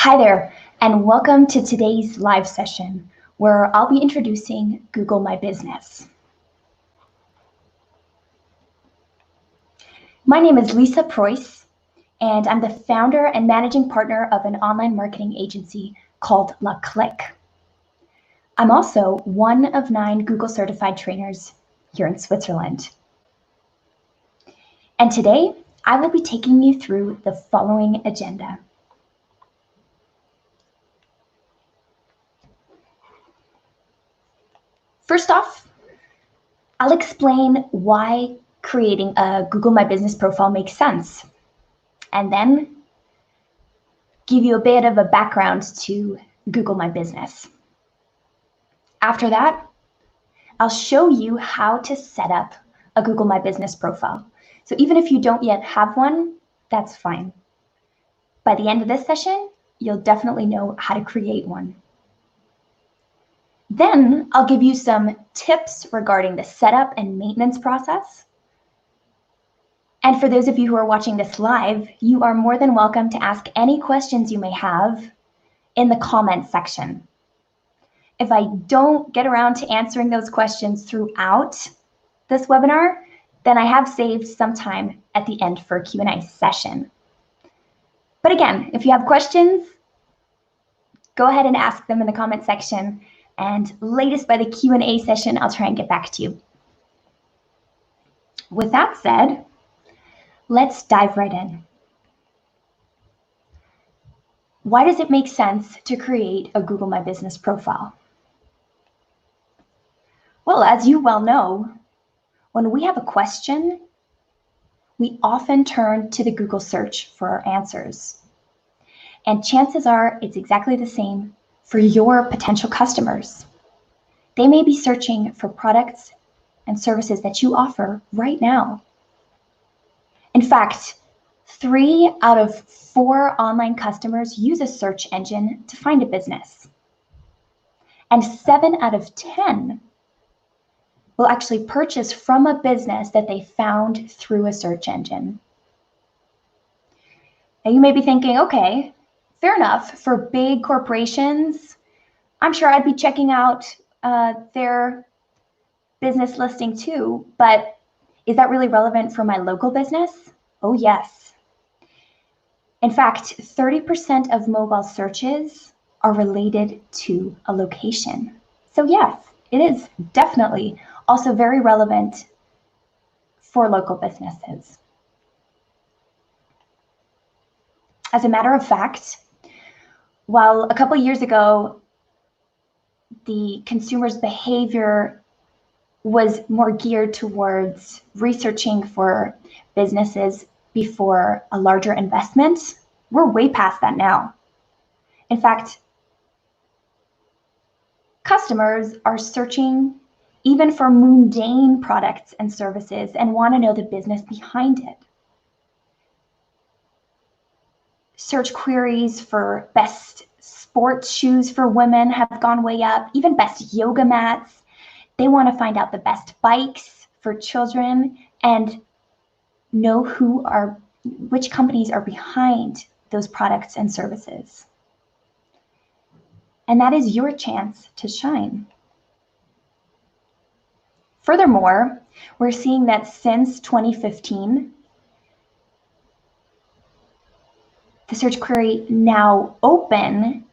Hi there, and welcome to today's live session, where I'll be introducing Google My Business. My name is Lisa Preuss, and I'm the founder and managing partner of an online marketing agency called La Click. I'm also one of 9 Google certified trainers here in Switzerland. And today, I will be taking you through the following agenda. First off, I'll explain why creating a Google My Business profile makes sense, and then give you a bit of a background to Google My Business. After that, I'll show you how to set up a Google My Business profile. So even if you don't yet have one, that's fine. By the end of this session, you'll definitely know how to create one. Then I'll give you some tips regarding the setup and maintenance process. And for those of you who are watching this live, you are more than welcome to ask any questions you may have in the comments section. If I don't get around to answering those questions throughout this webinar, then I have saved some time at the end for a Q&A session. But again, if you have questions, go ahead and ask them in the comment section, and latest by the Q&A session, I'll try and get back to you. With that said, let's dive right in. Why does it make sense to create a Google My Business profile? Well, as you well know, when we have a question, we often turn to the Google search for our answers. And chances are it's exactly the same for your potential customers. They may be searching for products and services that you offer right now. In fact, 3 out of 4 online customers use a search engine to find a business. And 7 out of 10 will actually purchase from a business that they found through a search engine. Now you may be thinking, okay, fair enough, for big corporations, I'm sure I'd be checking out their business listing too, but is that really relevant for my local business? Oh yes. In fact, 30% of mobile searches are related to a location. So yes, it is definitely also very relevant for local businesses. As a matter of fact, while a couple years ago, the consumer's behavior was more geared towards researching for businesses before a larger investment, we're way past that now. In fact, customers are searching even for mundane products and services and want to know the business behind it. Search queries for best sports shoes for women have gone way up, even best yoga mats. They want to find out the best bikes for children and know which companies are behind those products and services. And that is your chance to shine. Furthermore, we're seeing that since 2015, the search query now open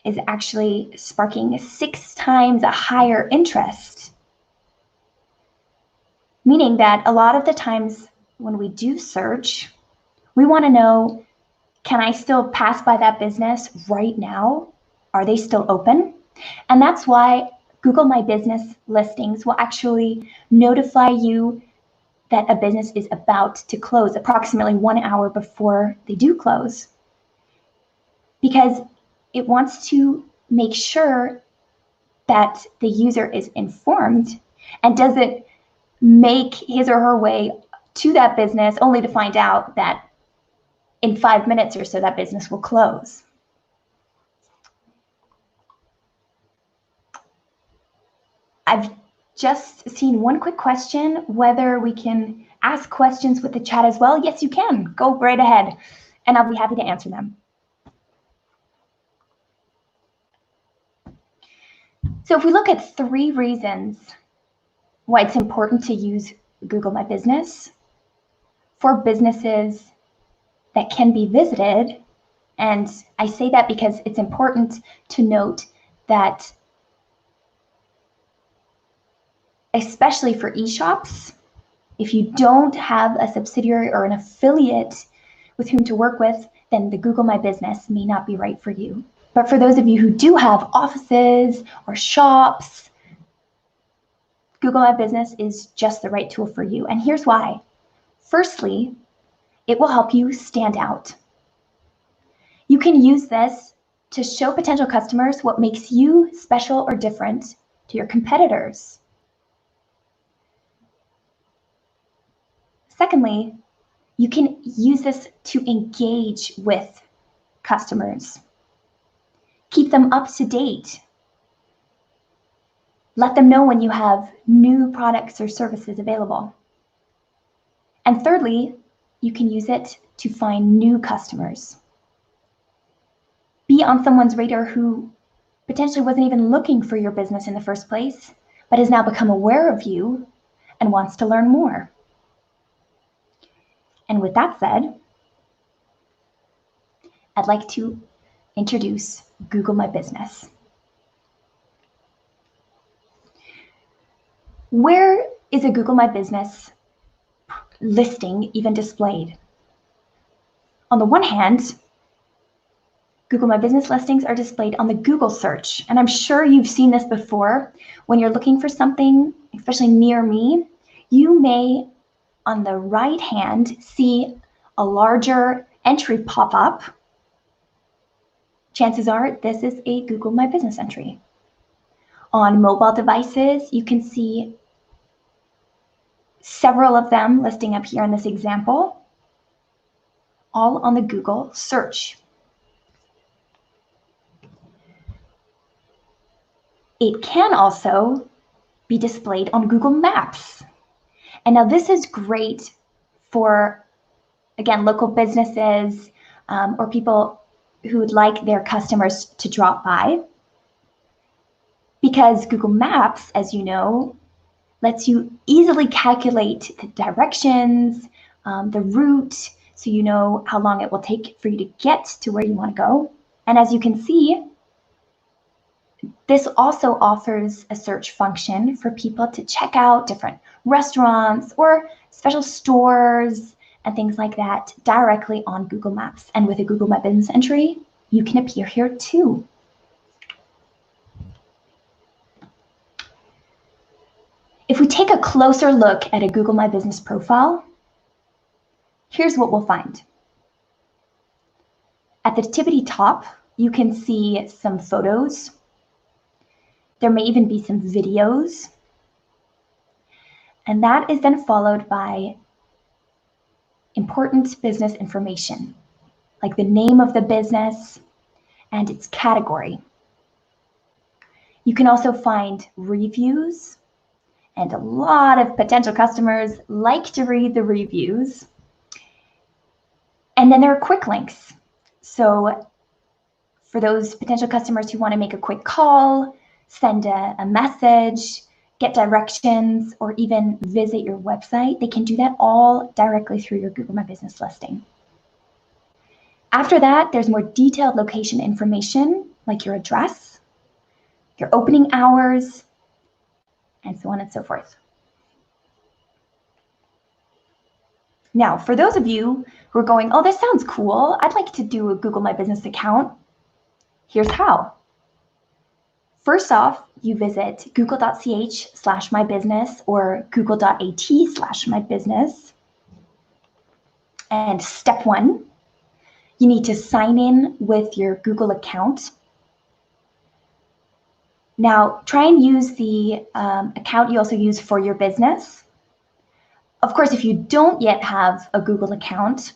is actually sparking 6 times a higher interest. Meaning that a lot of the times when we do search, we want to know, can I still pass by that business right now? Are they still open? And that's why Google My Business listings will actually notify you that a business is about to close approximately 1 hour before they do close, because it wants to make sure that the user is informed and doesn't make his or her way to that business only to find out that in 5 minutes or so that business will close. I've just seen one quick question, whether we can ask questions with the chat as well. Yes, you can. Go right ahead, and I'll be happy to answer them. So if we look at 3 reasons why it's important to use Google My Business for businesses that can be visited, and I say that because it's important to note that especially for e-shops, if you don't have a subsidiary or an affiliate with whom to work with, then the Google My Business may not be right for you. But for those of you who do have offices or shops, Google My Business is just the right tool for you. And here's why. Firstly, it will help you stand out. You can use this to show potential customers what makes you special or different to your competitors. Secondly, you can use this to engage with customers. Keep them up to date. Let them know when you have new products or services available. And thirdly, you can use it to find new customers. Be on someone's radar who potentially wasn't even looking for your business in the first place, but has now become aware of you and wants to learn more. And with that said, I'd like to introduce Google My Business. Where is a Google My Business listing even displayed? On the one hand, Google My Business listings are displayed on the Google search. And I'm sure you've seen this before. When you're looking for something, especially near me, you may, on the right hand, see a larger entry pop up. Chances are this is a Google My Business entry. On mobile devices, you can see several of them listing up here in this example, all on the Google search. It can also be displayed on Google Maps. And now this is great for, again, local businesses or people who would like their customers to drop by, because Google Maps, as you know, lets you easily calculate the directions, the route, so you know how long it will take for you to get to where you want to go. And as you can see, this also offers a search function for people to check out different restaurants or special stores and things like that directly on Google Maps. And with a Google My Business entry, you can appear here too. If we take a closer look at a Google My Business profile, here's what we'll find. At the tippity top, you can see some photos. There may even be some videos. And that is then followed by important business information, like the name of the business and its category. You can also find reviews, and a lot of potential customers like to read the reviews. And then there are quick links. So for those potential customers who want to make a quick call, send a message, get directions, or even visit your website, they can do that all directly through your Google My Business listing. After that, there's more detailed location information, like your address, your opening hours, and so on and so forth. Now, for those of you who are going, oh, this sounds cool, I'd like to do a Google My Business account, here's how. First off, you visit google.ch/mybusiness or google.at/mybusiness. And step 1, you need to sign in with your Google account. Now, try and use the account you also use for your business. Of course, if you don't yet have a Google account,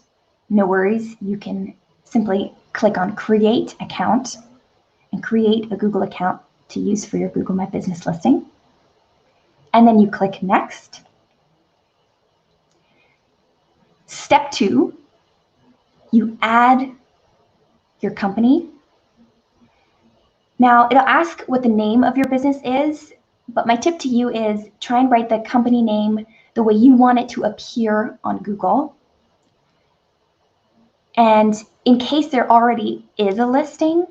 no worries. You can simply click on Create Account and create a Google account to use for your Google My Business listing. And then you click Next. Step 2, you add your company. Now, it'll ask what the name of your business is, but my tip to you is try and write the company name the way you want it to appear on Google. And in case there already is a listing,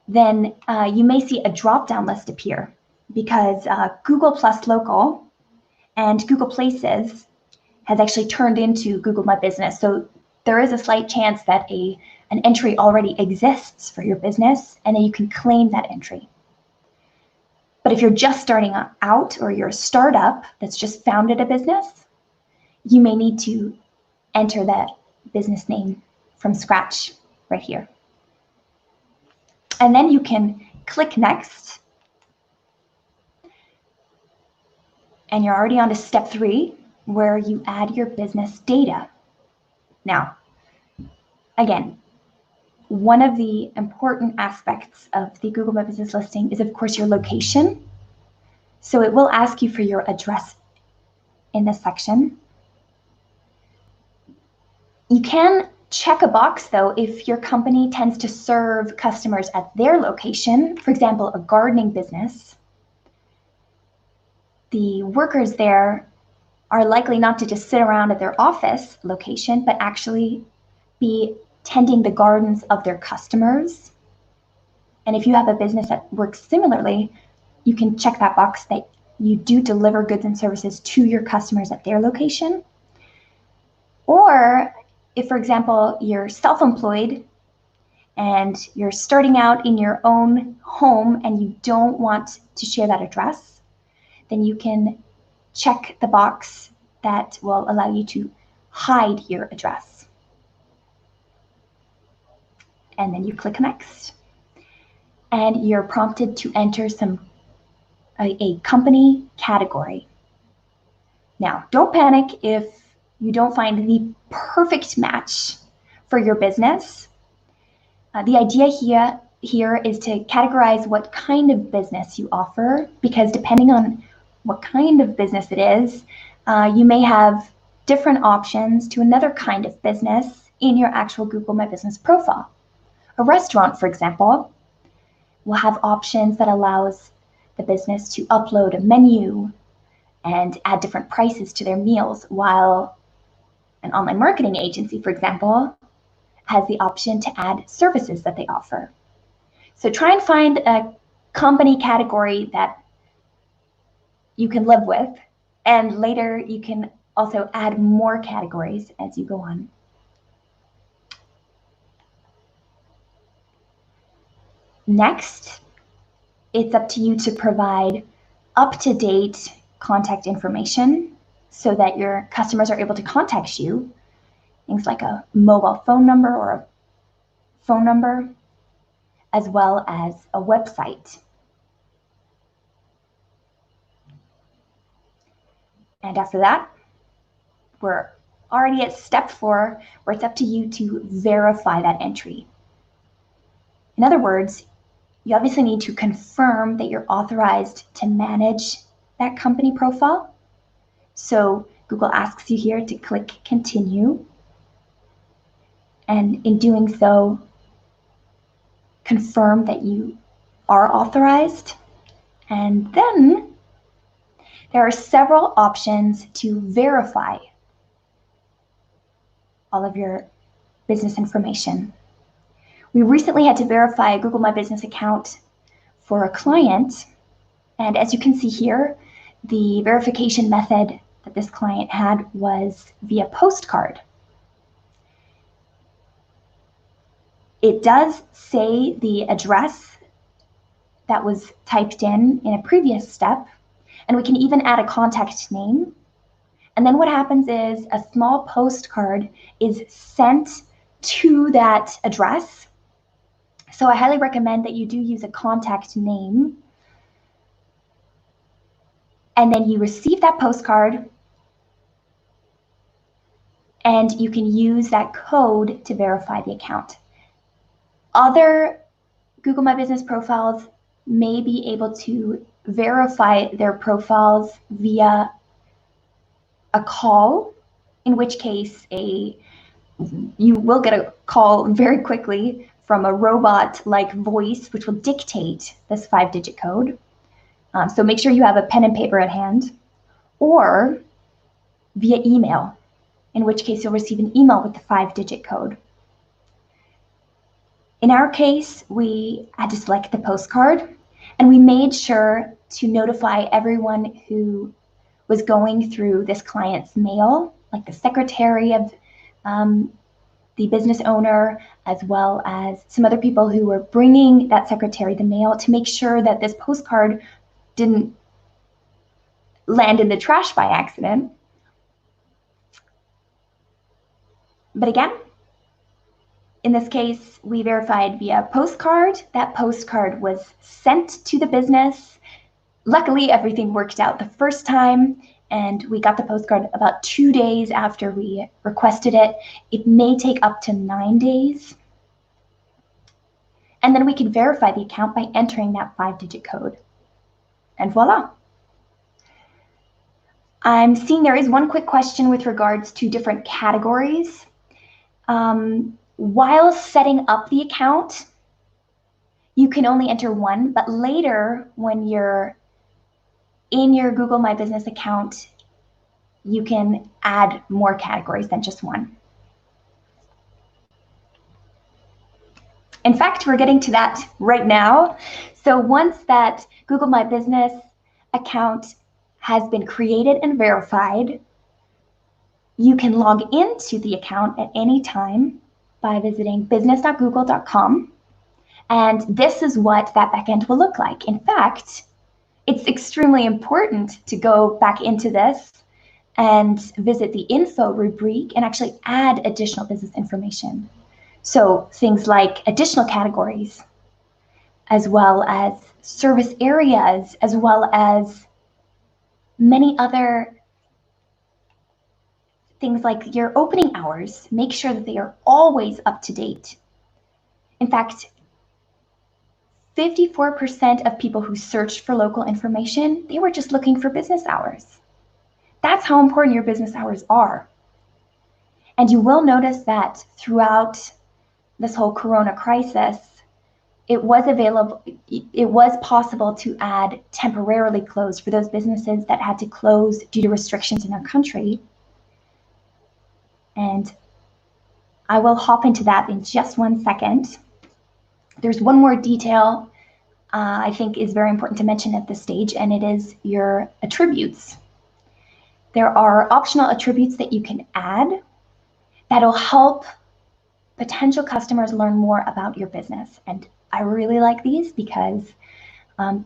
then you may see a drop-down list appear because Google Plus Local and Google Places has actually turned into Google My Business. So there is a slight chance that an entry already exists for your business, and then you can claim that entry. But if you're just starting out or you're a startup that's just founded a business, you may need to enter that business name from scratch right here. And then you can click Next. And you're already on to step 3, where you add your business data. Now, again, one of the important aspects of the Google My Business listing is, of course, your location. So it will ask you for your address in this section. You can check a box, though, if your company tends to serve customers at their location, for example, a gardening business. The workers there are likely not to just sit around at their office location, but actually be tending the gardens of their customers. And if you have a business that works similarly, you can check that box that you do deliver goods and services to your customers at their location. Or if, for example, you're self-employed and you're starting out in your own home and you don't want to share that address, then you can check the box that will allow you to hide your address. And then you click Next. And you're prompted to enter a company category. Now, don't panic if you don't find the perfect match for your business. The idea here is to categorize what kind of business you offer, because depending on what kind of business it is, you may have different options to another kind of business in your actual Google My Business profile. A restaurant, for example, will have options that allows the business to upload a menu and add different prices to their meals, while an online marketing agency, for example, has the option to add services that they offer. So try and find a company category that you can live with, and later you can also add more categories as you go on. Next, it's up to you to provide up-to-date contact information so that your customers are able to contact you. Things like a mobile phone number or a phone number, as well as a website. And after that, we're already at step 4, where it's up to you to verify that entry. In other words, you obviously need to confirm that you're authorized to manage that company profile. So Google asks you here to click Continue. And in doing so, confirm that you are authorized. And then there are several options to verify all of your business information. We recently had to verify a Google My Business account for a client. And as you can see here, the verification method that this client had was via postcard. It does say the address that was typed in a previous step, and we can even add a contact name. And then what happens is a small postcard is sent to that address. So I highly recommend that you do use a contact name. And then you receive that postcard, and you can use that code to verify the account. Other Google My Business profiles may be able to verify their profiles via a call, in which case you will get a call very quickly from a robot-like voice, which will dictate this 5-digit code. So make sure you have a pen and paper at hand, or via email, in which case you'll receive an email with the 5-digit code. In our case, we had to select the postcard, and we made sure to notify everyone who was going through this client's mail, like the secretary of the business owner, as well as some other people who were bringing that secretary the mail, to make sure that this postcard didn't land in the trash by accident. But again, in this case, we verified via postcard. That postcard was sent to the business. Luckily, everything worked out the first time, and we got the postcard about 2 days after we requested it. It may take up to 9 days. And then we can verify the account by entering that 5-digit code. And voila. I'm seeing there is one quick question with regards to different categories. While setting up the account, you can only enter one, but later when you're in your Google My Business account, you can add more categories than just one. In fact, we're getting to that right now. So once that Google My Business account has been created and verified, you can log into the account at any time by visiting business.google.com. And this is what that backend will look like. In fact, it's extremely important to go back into this and visit the info rubric and actually add additional business information. So things like additional categories, as well as service areas, as well as many other things like your opening hours. Make sure that they are always up to date. In fact, 54% of people who searched for local information, they were just looking for business hours. That's how important your business hours are. And you will notice that throughout this whole Corona crisis, it was possible to add temporarily closed for those businesses that had to close due to restrictions in our country. And I will hop into that in just 1 second. There's one more detail I think is very important to mention at this stage, and it is your attributes. There are optional attributes that you can add that'll help potential customers learn more about your business. And I really like these because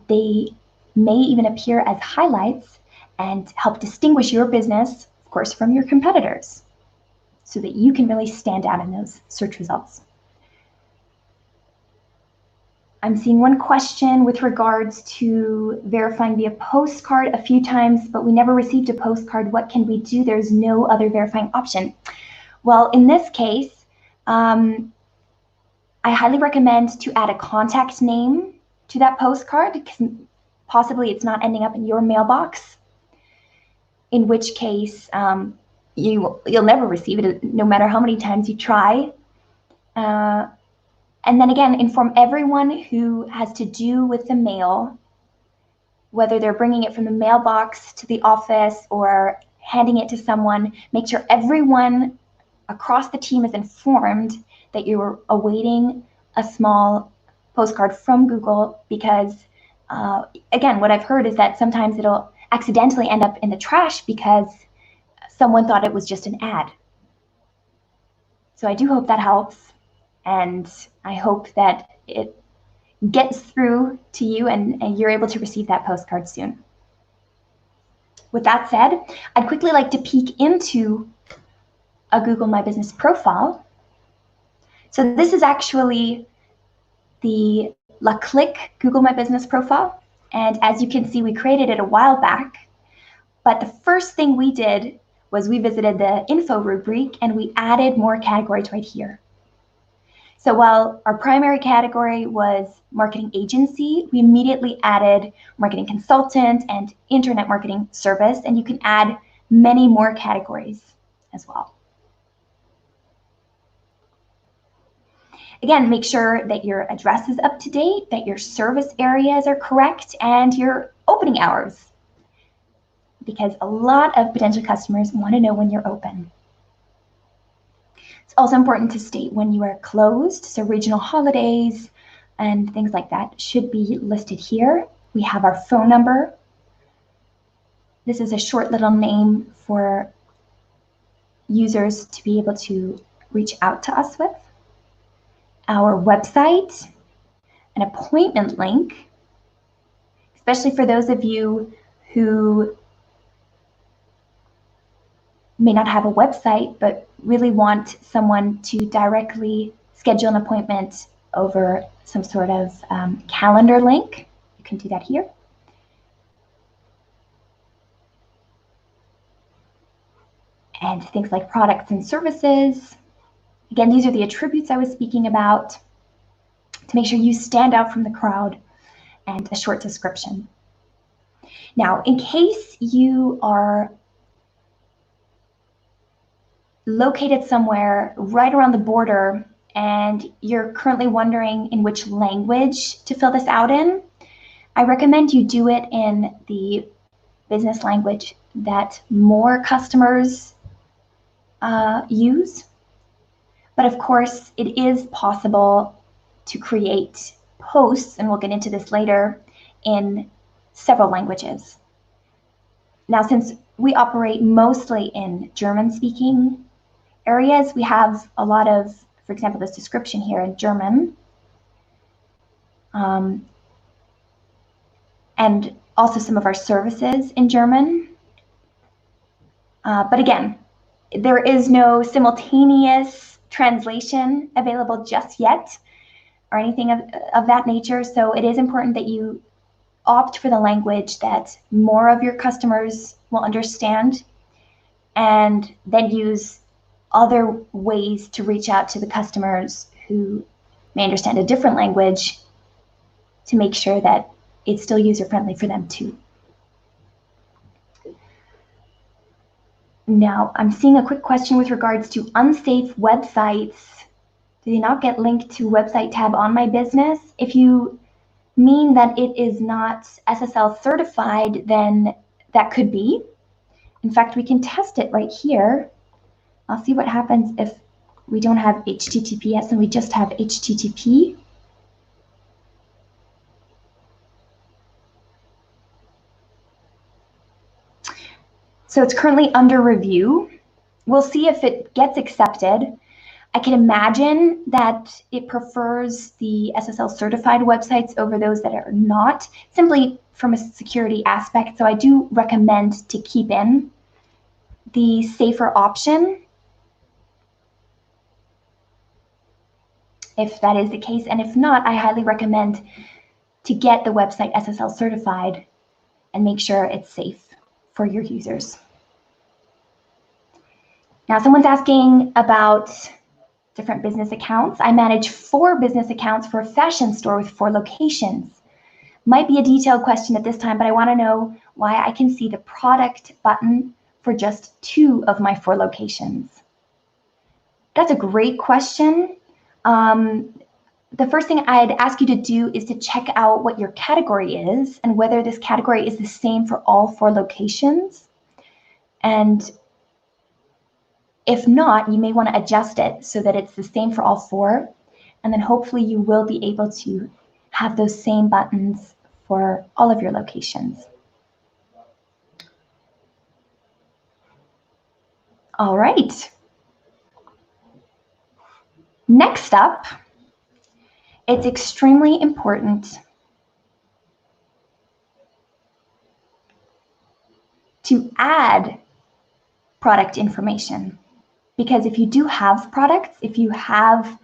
they may even appear as highlights and help distinguish your business, of course, from your competitors, so that you can really stand out in those search results. I'm seeing one question with regards to verifying via postcard a few times, but we never received a postcard. What can we do? There's no other verifying option. Well, in this case, I highly recommend to add a contact name to that postcard, because possibly it's not ending up in your mailbox, in which case you'll never receive it, no matter how many times you try. And then again, inform everyone who has to do with the mail, whether they're bringing it from the mailbox to the office or handing it to someone. Make sure everyone across the team is informed that you're awaiting a small postcard from Google, because again, what I've heard is that sometimes it'll accidentally end up in the trash because someone thought it was just an ad. So I do hope that helps, and I hope that it gets through to you and you're able to receive that postcard soon. With that said, I'd quickly like to peek into a Google My Business profile. So this is actually the LaClick Google My Business profile. And as you can see, we created it a while back. But the first thing we did was we visited the info rubric and we added more categories right here. So while our primary category was marketing agency, we immediately added marketing consultant and internet marketing service, and you can add many more categories as well. Again, make sure that your address is up to date, that your service areas are correct, and your opening hours, because a lot of potential customers want to know when you're open. It's also important to state when you are closed, so regional holidays and things like that should be listed here. We have our phone number. This is a short little name for users to be able to reach out to us with. Our website, an appointment link, especially for those of you who may not have a website but really want someone to directly schedule an appointment over some sort of calendar link. You can do that here. And things like products and services. Again, these are the attributes I was speaking about to make sure you stand out from the crowd, and a short description. Now, in case you are located somewhere right around the border and you're currently wondering in which language to fill this out in, I recommend you do it in the business language that more customers use. But of course, it is possible to create posts, and we'll get into this later, in several languages. Now, since we operate mostly in German-speaking areas, we have a lot of, for example, this description here in German, and also some of our services in German. But again, there is no simultaneous translation available just yet, or anything of that nature. So it is important that you opt for the language that more of your customers will understand, and then use other ways to reach out to the customers who may understand a different language to make sure that it's still user-friendly for them too. Now, I'm seeing a quick question with regards to unsafe websites. Do they not get linked to website tab on my business? If you mean that it is not SSL certified, then that could be. In fact, we can test it right here. I'll see what happens if we don't have HTTPS and we just have HTTP. So it's currently under review. We'll see if it gets accepted. I can imagine that it prefers the SSL certified websites over those that are not, simply from a security aspect. So I do recommend to keep in the safer option if that is the case. And if not, I highly recommend to get the website SSL certified and make sure it's safe for your users. Now, someone's asking about different business accounts. I manage 4 business accounts for a fashion store with 4 locations. Might be a detailed question at this time, but I want to know why I can see the product button for just 2 of my 4 locations. That's a great question. The first thing I'd ask you to do is to check out what your category is and whether this category is the same for all 4 locations. And if not, you may want to adjust it so that it's the same for all 4. And then hopefully you will be able to have those same buttons for all of your locations. All right. Next up, it's extremely important to add product information. Because if you do have products, if you have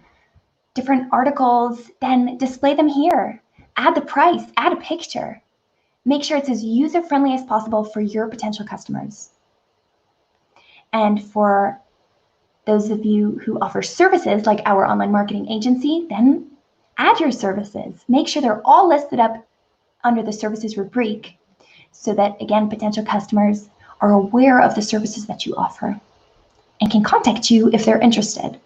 different articles, then display them here. Add the price, add a picture. Make sure it's as user-friendly as possible for your potential customers. And for those of you who offer services like our online marketing agency, then add your services. Make sure they're all listed up under the services rubric so that, again, potential customers are aware of the services that you offer and can contact you if they're interested.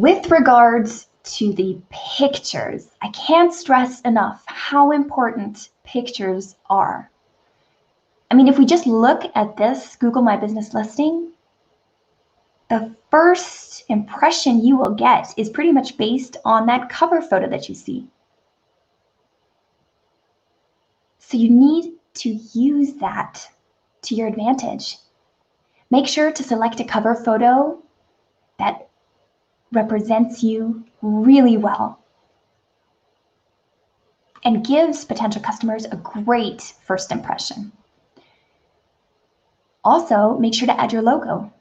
With regards to the pictures, I can't stress enough how important pictures are. I mean, if we just look at this Google My Business listing, the first impression you will get is pretty much based on that cover photo that you see. So you need to use that to your advantage. Make sure to select a cover photo that represents you really well and gives potential customers a great first impression. Also, make sure to add your logo,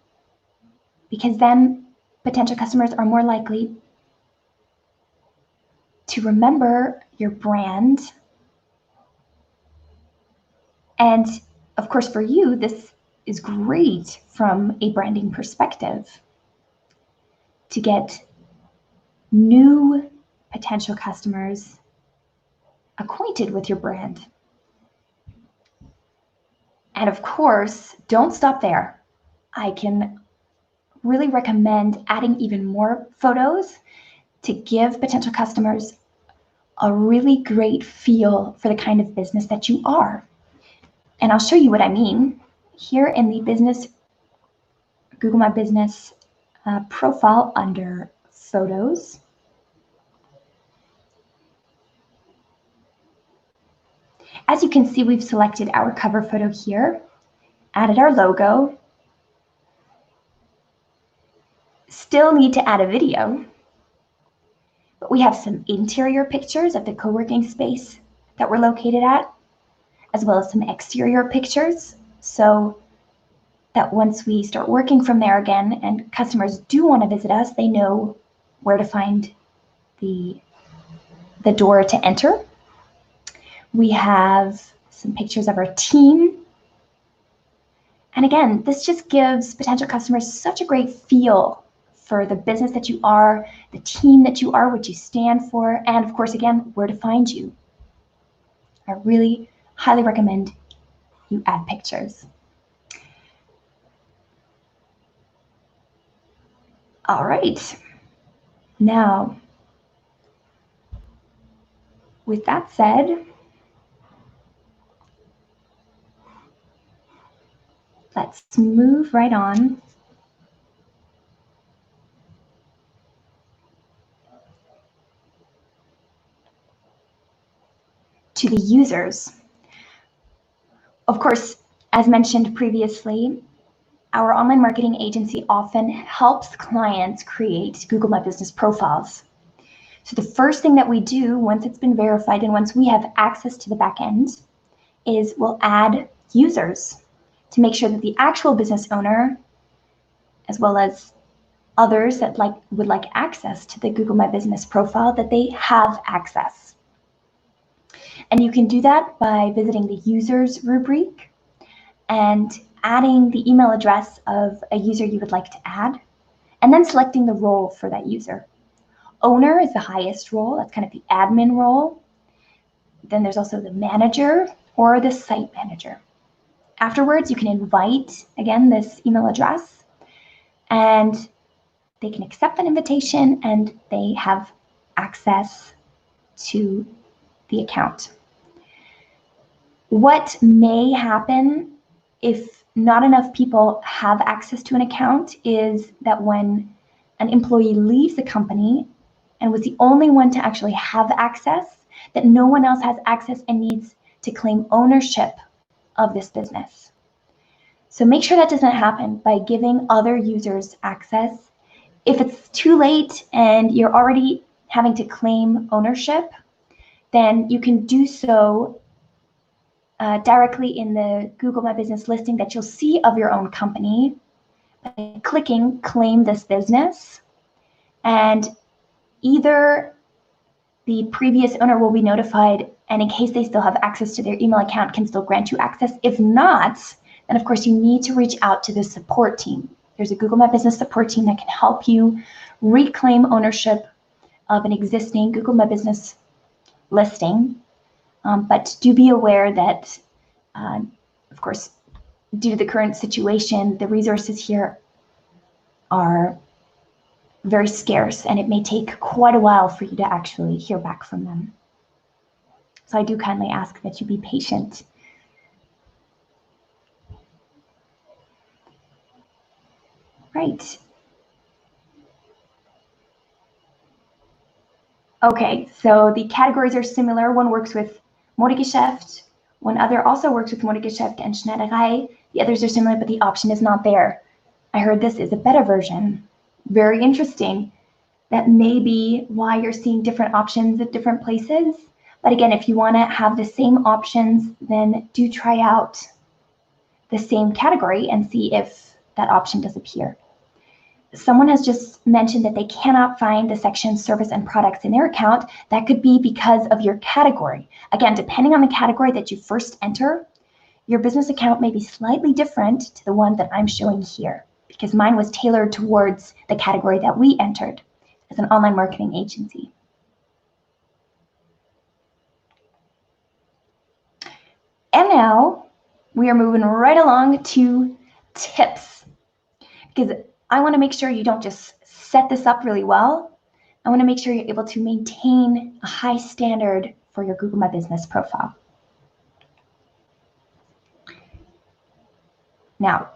because then potential customers are more likely to remember your brand. And of course, for you, this is great from a branding perspective to get new potential customers acquainted with your brand. And of course, don't stop there. I can really recommend adding even more photos to give potential customers a really great feel for the kind of business that you are. And I'll show you what I mean here in the Google My Business profile under Photos. As you can see, we've selected our cover photo here, added our logo. Still need to add a video, but we have some interior pictures of the co-working space that we're located at, as well as some exterior pictures, so that once we start working from there again and customers do want to visit us, they know where to find the door to enter. We have some pictures of our team. And again, this just gives potential customers such a great feel for the business that you are, the team that you are, what you stand for, and of course, again, where to find you. I really highly recommend you add pictures. All right. Now, with that said, let's move right on to the users. Of course, as mentioned previously, our online marketing agency often helps clients create Google My Business profiles. So the first thing that we do once it's been verified and once we have access to the back end is we'll add users to make sure that the actual business owner, as well as others that would like access to the Google My Business profile, that they have access. And you can do that by visiting the users rubric and adding the email address of a user you would like to add, and then selecting the role for that user. Owner is the highest role, that's kind of the admin role. Then there's also the manager or the site manager. Afterwards, you can invite, again, this email address, and they can accept that invitation and they have access to the account. What may happen if not enough people have access to an account is that when an employee leaves the company and was the only one to actually have access, that no one else has access and needs to claim ownership of this business. So make sure that doesn't happen by giving other users access. If it's too late and you're already having to claim ownership, then you can do so directly in the Google My Business listing that you'll see of your own company by clicking Claim This Business. And either the previous owner will be notified, and in case they still have access to their email account, can still grant you access. If not, then of course you need to reach out to the support team. There's a Google My Business support team that can help you reclaim ownership of an existing Google My Business listing. But do be aware that, of course, due to the current situation, the resources here are very scarce, and it may take quite a while for you to actually hear back from them. So I do kindly ask that you be patient. Right. Okay, so the categories are similar. One works with Modegeschäft, one other also works with Modegeschäft and Schneiderei. The others are similar, but the option is not there. I heard this is a beta version. Very interesting. That may be why you're seeing different options at different places. But again, if you want to have the same options, then do try out the same category and see if that option does appear. Someone has just mentioned that they cannot find the section service and products in their account. That could be because of your category. Again, depending on the category that you first enter, your business account may be slightly different to the one that I'm showing here, because mine was tailored towards the category that we entered as an online marketing agency. And now we are moving right along to tips, because I want to make sure you don't just set this up really well. I want to make sure you're able to maintain a high standard for your Google My Business profile. Now,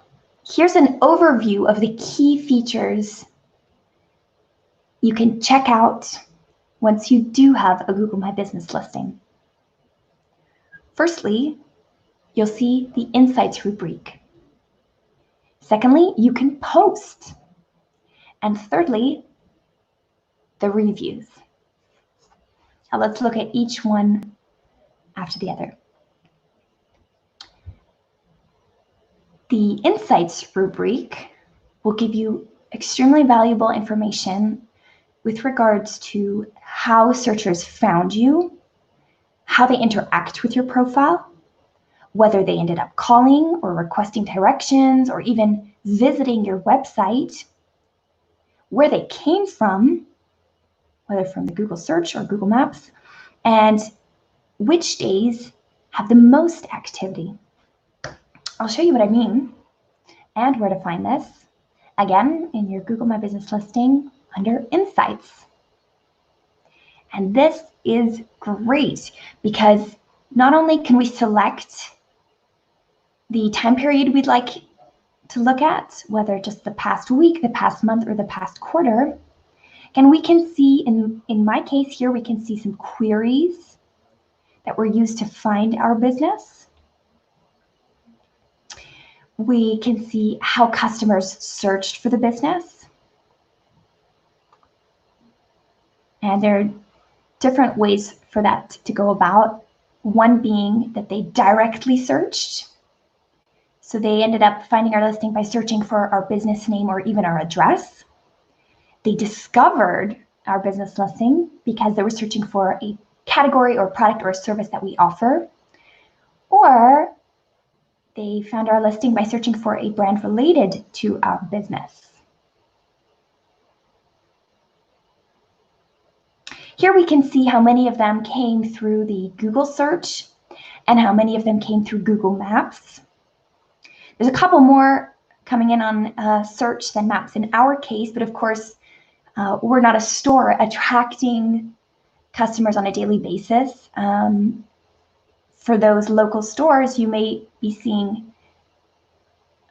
here's an overview of the key features you can check out once you do have a Google My Business listing. Firstly, you'll see the Insights rubric. Secondly, you can post. And thirdly, the reviews. Now let's look at each one after the other. The Insights rubric will give you extremely valuable information with regards to how searchers found you, how they interact with your profile, whether they ended up calling or requesting directions or even visiting your website, where they came from, whether from the Google search or Google Maps, and which days have the most activity. I'll show you what I mean and where to find this, again, in your Google My Business listing under Insights. And this is great because not only can we select the time period we'd like to look at, whether just the past week, the past month, or the past quarter, and we can see, in my case here, we can see some queries that were used to find our business. We can see how customers searched for the business. And there are different ways for that to go about. One being that they directly searched. So they ended up finding our listing by searching for our business name or even our address. They discovered our business listing because they were searching for a category or product or service that we offer. Or they found our listing by searching for a brand related to our business. Here we can see how many of them came through the Google search and how many of them came through Google Maps. There's a couple more coming in on search than Maps in our case, but of course, we're not a store attracting customers on a daily basis. For those local stores, you may be seeing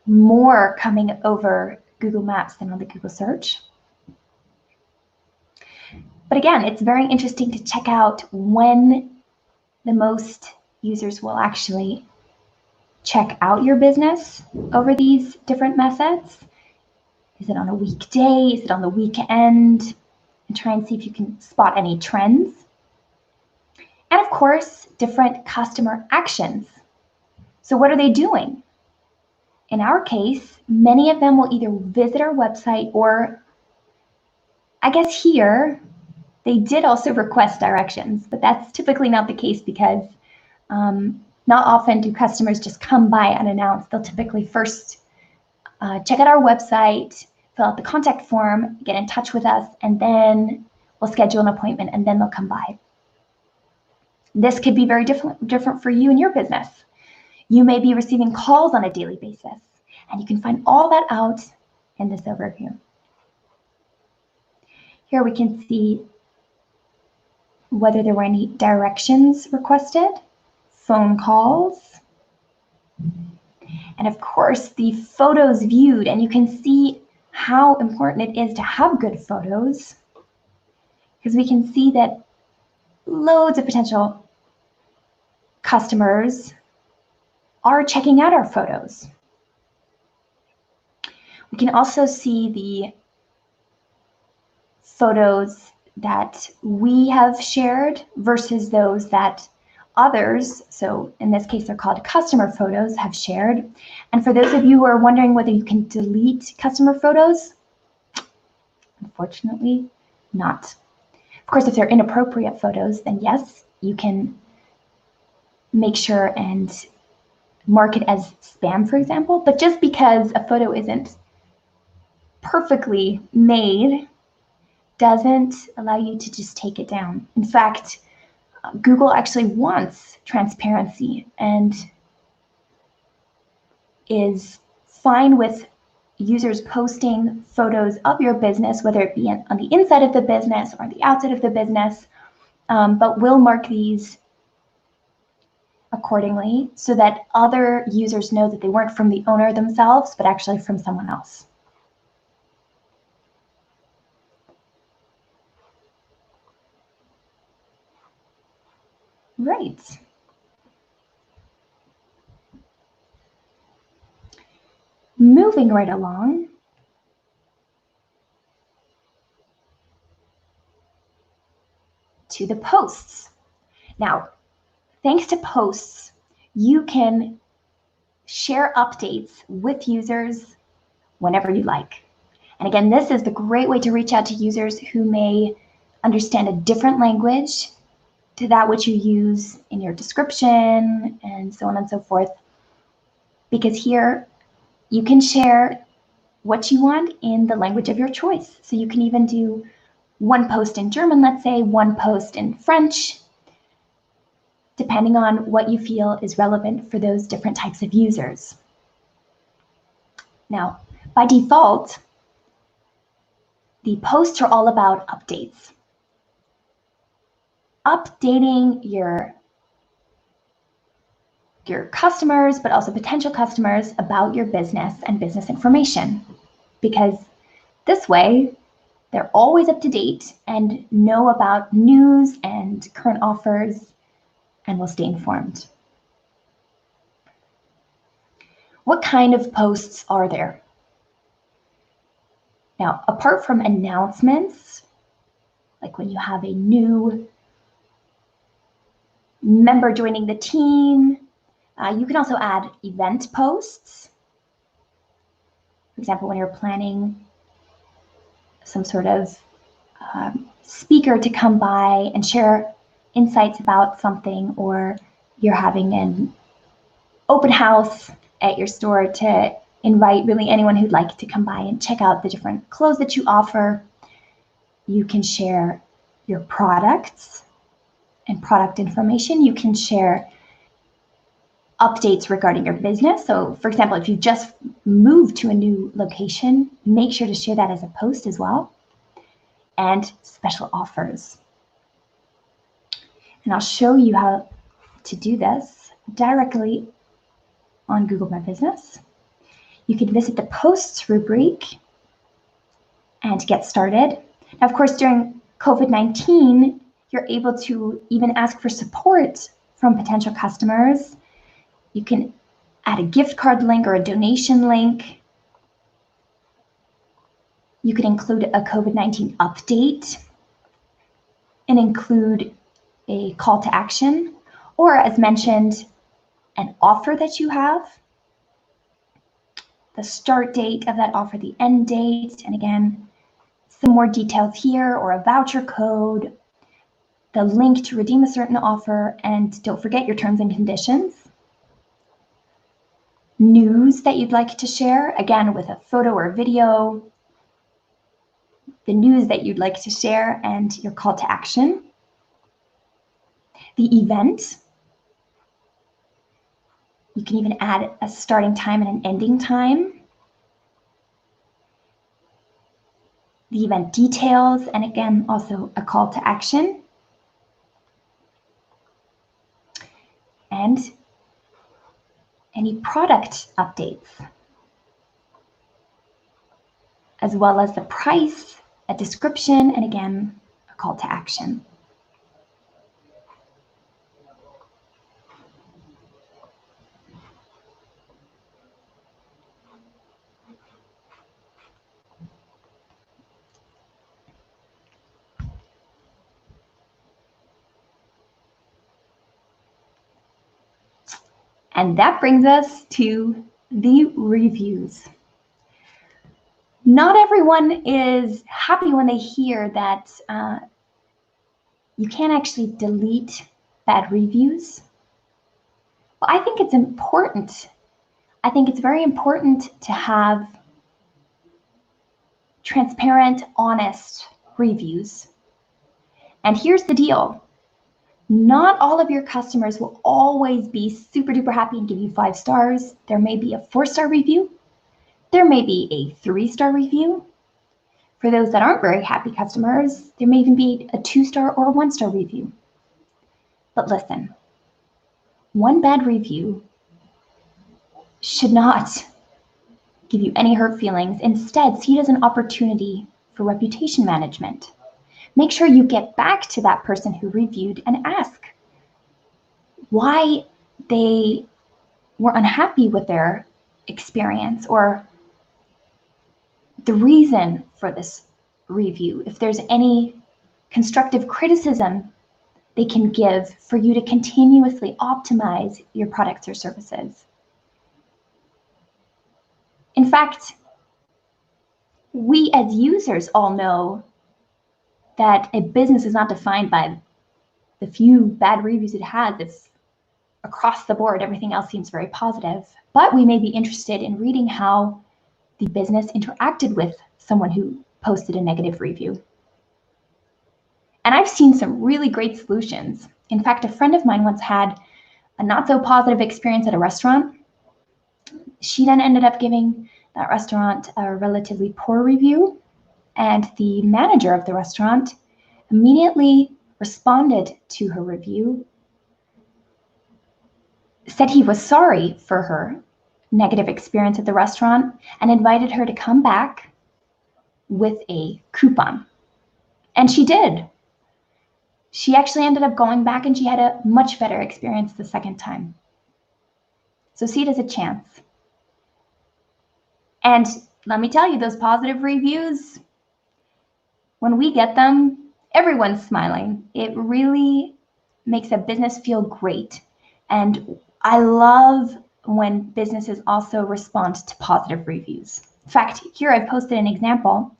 more coming over Google Maps than on the Google search. But again, it's very interesting to check out when the most users will actually check out your business over these different methods. Is it on a weekday? Is it on the weekend? And try and see if you can spot any trends. And of course, different customer actions. So what are they doing? In our case, many of them will either visit our website or, I guess here, they did also request directions, but that's typically not the case because not often do customers just come by unannounced. They'll typically first check out our website, fill out the contact form, get in touch with us, and then we'll schedule an appointment and then they'll come by. This could be very different for you and your business. You may be receiving calls on a daily basis, and you can find all that out in this overview. Here we can see whether there were any directions requested, phone calls, and of course the photos viewed. And you can see how important it is to have good photos, because we can see that loads of potential customers are checking out our photos. We can also see the photos that we have shared versus those that others, so in this case they're called customer photos, have shared. And for those of you who are wondering whether you can delete customer photos, unfortunately not. Of course, if they're inappropriate photos, then yes, you can make sure and mark it as spam, for example. But just because a photo isn't perfectly made doesn't allow you to just take it down. In fact, Google actually wants transparency and is fine with users posting photos of your business, whether it be on the inside of the business or the outside of the business, but will mark these accordingly so that other users know that they weren't from the owner themselves, but actually from someone else. Right. Moving right along. To the posts. Now, thanks to posts, you can share updates with users whenever you like. And again, this is the great way to reach out to users who may understand a different language to that which you use in your description and so on and so forth. Because here you can share what you want in the language of your choice. So you can even do one post in German, let's say, one post in French, depending on what you feel is relevant for those different types of users. Now, by default, the posts are all about updates. Updating your customers, but also potential customers, about your business and business information. Because this way, they're always up to date and know about news and current offers and will stay informed. What kind of posts are there? Now, apart from announcements, like when you have a new member joining the team, you can also add event posts. For example, when you're planning some sort of speaker to come by and share insights about something, or you're having an open house at your store to invite really anyone who'd like to come by and check out the different clothes that you offer. You can share your products and product information. You can share updates regarding your business. So for example, if you just moved to a new location, make sure to share that as a post as well. And special offers. And I'll show you how to do this directly on Google My Business. You can visit the posts rubric and get started. Now, of course, during COVID-19, you're able to even ask for support from potential customers. You can add a gift card link or a donation link. You could include a COVID-19 update and include a call to action, or as mentioned, an offer that you have, the start date of that offer, the end date, and again, some more details here, or a voucher code, the link to redeem a certain offer, and don't forget your terms and conditions. News that you'd like to share, again with a photo or video, the news that you'd like to share, and your call to action. The event, you can even add a starting time and an ending time. the event details, and again, also a call to action. And any product updates, as well as the price, a description, and again, a call to action. And that brings us to the reviews. Not everyone is happy when they hear that you can't actually delete bad reviews. But I think it's important. I think it's very important to have transparent, honest reviews. And here's the deal. Not all of your customers will always be super duper happy and give you 5 stars. There may be a 4-star review. There may be a 3-star review. For those that aren't very happy customers, there may even be a 2-star or a 1-star review. But listen, one bad review should not give you any hurt feelings. Instead, see it as an opportunity for reputation management. Make sure you get back to that person who reviewed and ask why they were unhappy with their experience or the reason for this review. If there's any constructive criticism they can give for you to continuously optimize your products or services. In fact, we as users all know that a business is not defined by the few bad reviews it has. If across the board everything else seems very positive, but we may be interested in reading how the business interacted with someone who posted a negative review. And I've seen some really great solutions. In fact, a friend of mine once had a not so positive experience at a restaurant. She then ended up giving that restaurant a relatively poor review, and the manager of the restaurant immediately responded to her review, said he was sorry for her negative experience at the restaurant, and invited her to come back with a coupon. And she did. She actually ended up going back and she had a much better experience the second time. So see it as a chance. And let me tell you, those positive reviews, when we get them, everyone's smiling. It really makes a business feel great. And I love when businesses also respond to positive reviews. In fact, here I've posted an example.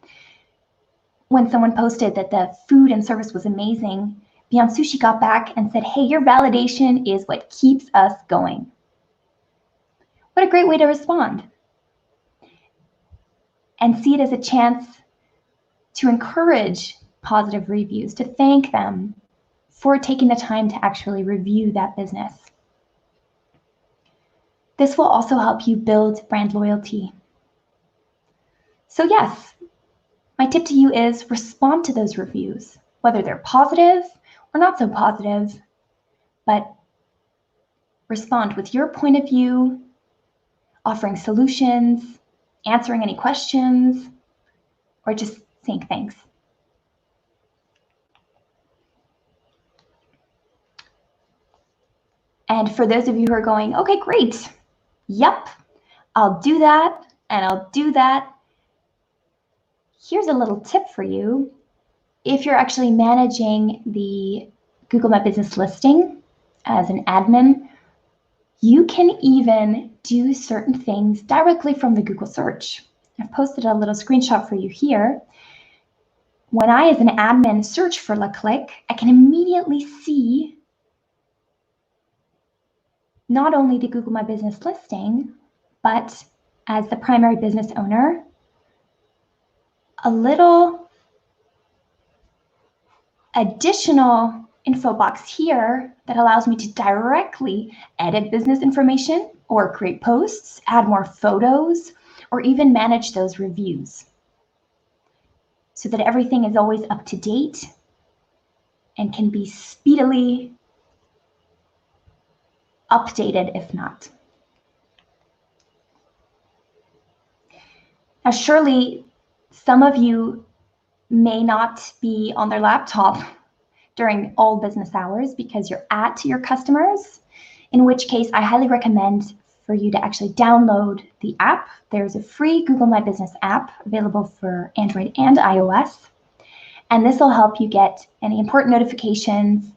When someone posted that the food and service was amazing, Beyond Sushi got back and said, hey, your validation is what keeps us going. What a great way to respond. And see it as a chance to encourage positive reviews, to thank them for taking the time to actually review that business. This will also help you build brand loyalty. So yes, my tip to you is respond to those reviews, whether they're positive or not so positive, but respond with your point of view, offering solutions, answering any questions, or just saying thanks. And for those of you who are going, okay, great. Yep, I'll do that and I'll do that. Here's a little tip for you. If you're actually managing the Google My Business listing as an admin, you can even do certain things directly from the Google search. I've posted a little screenshot for you here. When I, as an admin, search for LeClick, I can immediately see not only the Google My Business listing, but as the primary business owner, a little additional info box here that allows me to directly edit business information or create posts, add more photos, or even manage those reviews. so that everything is always up to date and can be speedily updated if not. Now, surely some of you may not be on their laptop during all business hours because you're at your customers, in which case I highly recommend for you to actually download the app. There's a free Google My Business app available for Android and iOS, and this will help you get any important notifications,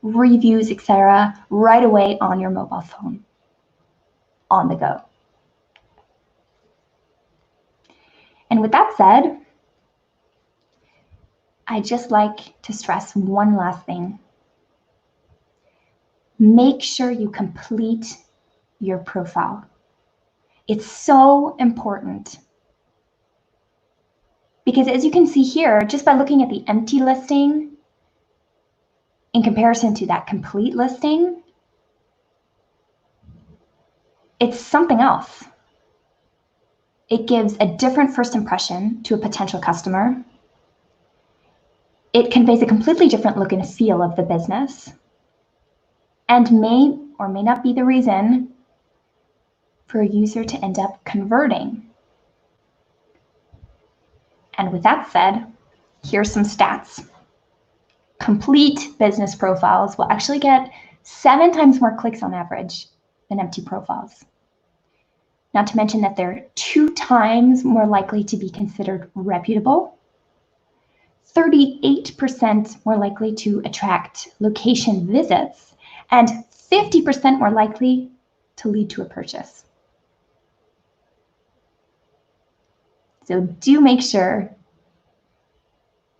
reviews, etc., right away on your mobile phone, on the go. And with that said, I'd just like to stress one last thing. Make sure you complete your profile. It's so important. Because as you can see here, just by looking at the empty listing in comparison to that complete listing, it's something else. It gives a different first impression to a potential customer. It conveys a completely different look and feel of the business, and may or may not be the reason for a user to end up converting. And with that said, here's some stats. Complete business profiles will actually get 7 times more clicks on average than empty profiles. Not to mention that they're 2 times more likely to be considered reputable, 38% more likely to attract location visits, and 50% more likely to lead to a purchase. So do make sure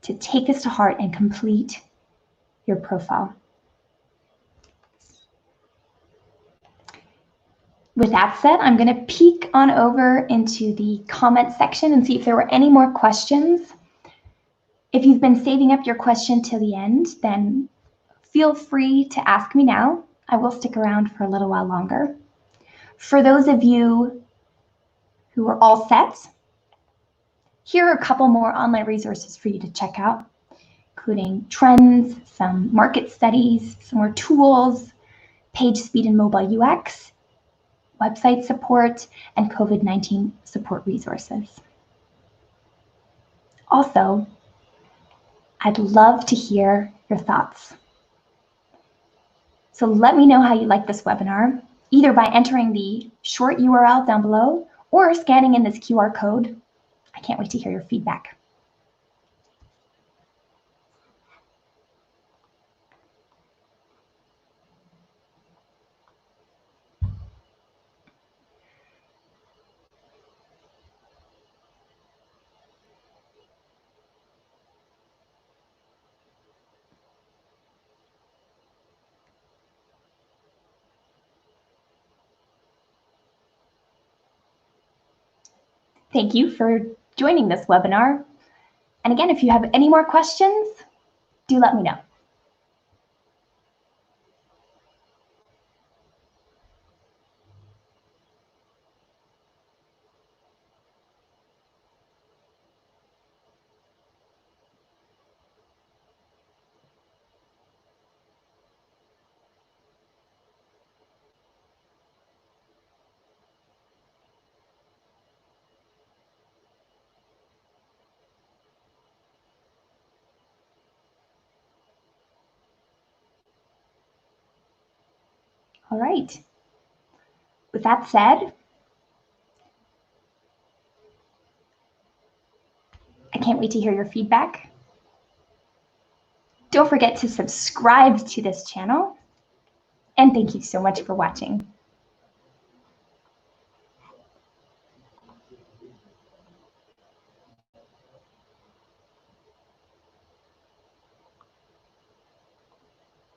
to take this to heart and complete your profile. With that said, I'm going to peek on over into the comment section and see if there were any more questions. If you've been saving up your question till the end, then feel free to ask me now. I will stick around for a little while longer. For those of you who are all set, here are a couple more online resources for you to check out, including trends, some market studies, some more tools, page speed and mobile UX, website support, and COVID-19 support resources. Also, I'd love to hear your thoughts. So let me know how you like this webinar, either by entering the short URL down below or scanning in this QR code. I can't wait to hear your feedback. Thank you for joining this webinar. And again, if you have any more questions, do let me know. All right. With that said, I can't wait to hear your feedback. Don't forget to subscribe to this channel, and thank you so much for watching.